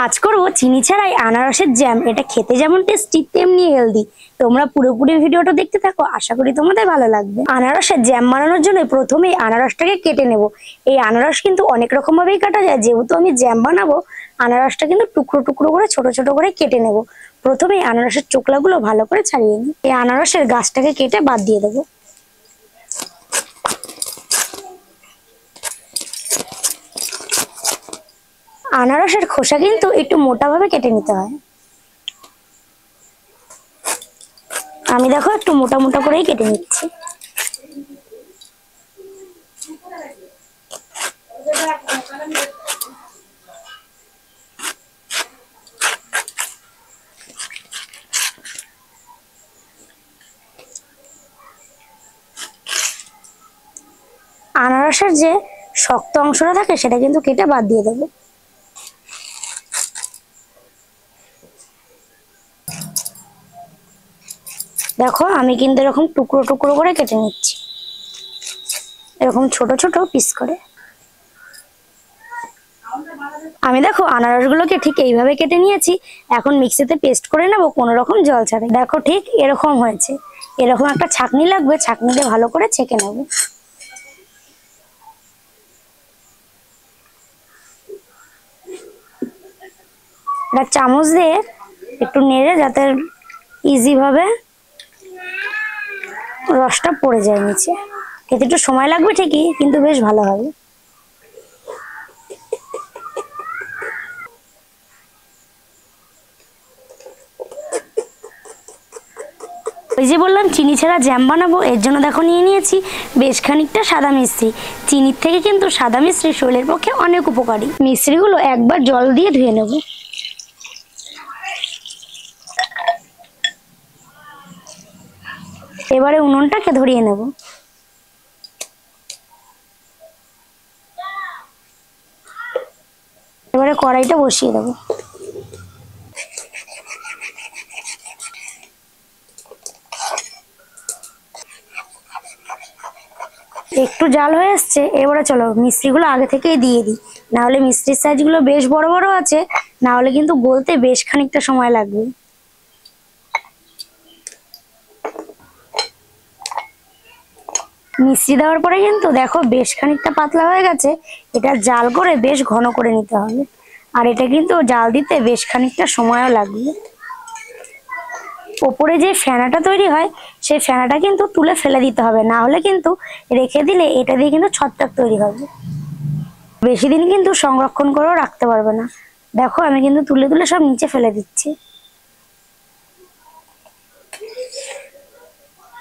আজ করব চিনি ছাড়াই আনারসের জ্যাম। এটা খেতে যেমন টেস্টি তেমনি হেলদি। তোমরা পুরোপুরি ভিডিওটা দেখতে থাকো, আশা করি তোমাদের ভালো লাগবে। আনারসের জ্যাম বানানোর জন্য প্রথমেই আনারসটাকে কেটে নেব। এই আনারস কিন্তু অনেক রকম ভাবেই কাটা যায়, যেহেতু আমি জ্যাম বানাবো আনারসটা কিন্তু টুকরো টুকরো করে ছোট ছোট করে কেটে নেব। প্রথমেই আনারসের চোকলাগুলো ভালো করে ছাড়িয়ে নিই। এই আনারসের গাছটাকে কেটে বাদ দিয়ে দেবো। আনারসের খোসা কিন্তু একটু মোটা ভাবে কেটে নিতে হয়। আমি দেখো একটু মোটা মোটা করেই কেটে নিচ্ছি। আনারসের যে শক্ত অংশটা থাকে সেটা কিন্তু কেটে বাদ দিয়ে দেবো। দেখো আমি কিন্তু এরকম টুকরো টুকরো করে কেটে নিচ্ছি, এরকম ছোট ছোট পিস করে। আমি দেখো আনারসগুলোকে ঠিক এইভাবে কেটে নিয়েছি। এখন মিক্সিতে পেস্ট করে নেবো কোনো রকম জল ছাড়াই। দেখো ঠিক এরকম হয়েছে। এরকম একটা ছাঁকনি লাগবে, ছাঁকনিতে ভালো করে ছেঁকে নেবো। এটা চামচ দিয়ে একটু নেড়ে যাতে ইজি ভাবে রসটা পড়ে যায় নিচে। খেতে একটু সময় লাগবে ঠিকই, কিন্তু বেশ ভালো হবে। ওই যে বললাম চিনি ছাড়া জ্যাম বানাবো, এর জন্য দেখো নিয়ে নিয়েছি বেশ খানিকটা সাদা মিশ্রি। চিনির থেকে কিন্তু সাদা মিশ্রি শরীরের পক্ষে অনেক উপকারী। মিশ্রিগুলো একবার জল দিয়ে ধুয়ে নেব। এবারে উনুনটাকে ধরিয়ে নেব। এবারে কড়াইটা বসিয়ে দেবো। একটু জাল হয়ে এসছে, এবারে চলো মিষ্টিগুলো আগে থেকেই দিয়ে দিই, না হলে মিষ্টির সাইজগুলো বেশ বড় বড় আছে, না হলে কিন্তু গলতে বেশ খানিকটা সময় লাগবে। মিষ্টি দেওয়ার পরে কিন্তু দেখো বেশ খানিকটা পাতলা হয়ে গেছে। এটা জাল করে বেশ ঘন করে নিতে হবে, আর এটা কিন্তু জাল দিতে বেশ খানিকটা সময়ও লাগবে। ওপরে যে ফেনাটা তৈরি হয় সেই ফেনাটা কিন্তু তুলে ফেলে দিতে হবে, না হলে কিন্তু রেখে দিলে এটা দিয়ে কিন্তু ছত্রাক তৈরি হবে। বেশি দিন কিন্তু সংরক্ষণ করেও রাখতে পারবে না। দেখো আমি কিন্তু তুলে তুলে সব নিচে ফেলে দিচ্ছি।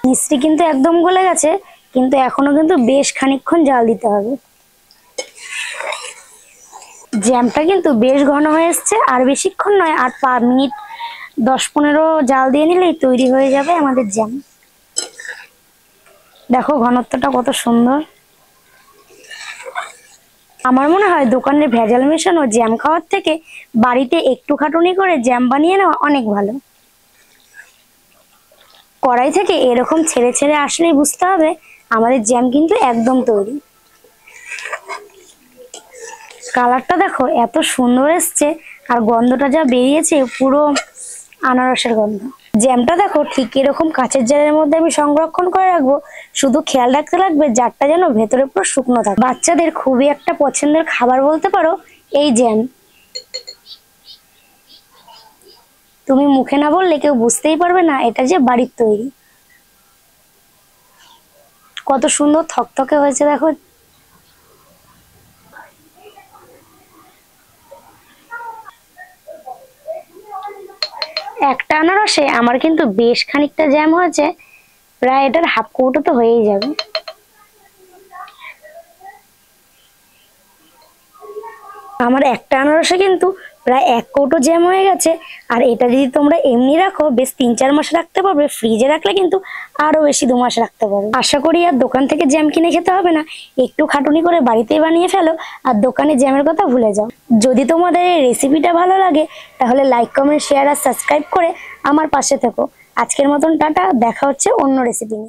মিষ্টি কিন্তু একদম গলে গেছে, কিন্তু এখনো কিন্তু বেশ খানিকক্ষণ জাল দিতে হবে। জ্যামটা কিন্তু বেশ ঘন হয়ে এসছে, আর বেশিক্ষণ নয়, আর 5 মিনিট 10-15 জাল দিয়ে নিলেই তৈরি হয়ে যাবে আমাদের জ্যাম। দেখো ঘনত্বটা কত সুন্দর। আমার মনে হয় দোকানের ভেজাল মেশানো জ্যাম খাওয়ার থেকে বাড়িতে একটু খাটুনি করে জ্যাম বানিয়ে নেওয়া অনেক ভালো। কড়াই থেকে এরকম ছেড়ে ছেড়ে আসলেই বুঝতে হবে আমাদের জ্যাম কিন্তু একদম তৈরি। কালারটা দেখো এত সুন্দর এসছে, আর গন্ধটা যা বেরিয়েছে পুরো আনারসের গন্ধ। জ্যামটা দেখো ঠিক এরকম কাঁচের জারের মধ্যে আমি সংরক্ষণ করে রাখবো। শুধু খেয়াল রাখতে লাগবে জারটা যেন ভেতরে পুরো শুকনো থাকে। বাচ্চাদের খুবই একটা পছন্দের খাবার বলতে পারো এই জ্যাম। তুমি মুখে না বললে কেউ বুঝতেই পারবে না এটা যে বাড়ির তৈরি। কত সুন্দর থকথকে হয়েছে দেখো। একটা আনারসে আমার কিন্তু বেশ খানিকটা জ্যাম হয়েছে, প্রায় এটার হাফ কৌটো তো হয়েই যাবে। আমার একটা আনারসে কিন্তু প্রায় 1 কৌটো জ্যাম হয়ে গেছে। আর এটা যদি তোমরা এমনি রাখো বেশ 3-4 মাস রাখতে পারবে। ফ্রিজে রাখলে কিন্তু আরো বেশি 2 মাস রাখতে পারবে। আশা করি আর দোকান থেকে জ্যাম কিনে খেতে হবে না, একটু খাটুনি করে বাড়িতেই বানিয়ে ফেলো আর দোকানে জ্যামের কথা ভুলে যাও। যদি তোমাদের এই রেসিপিটা ভালো লাগে তাহলে লাইক, কমেন্ট, শেয়ার আর সাবস্ক্রাইব করে আমার পাশে থেকো। আজকের মতন টাটা, দেখা হচ্ছে অন্য রেসিপি নিয়ে।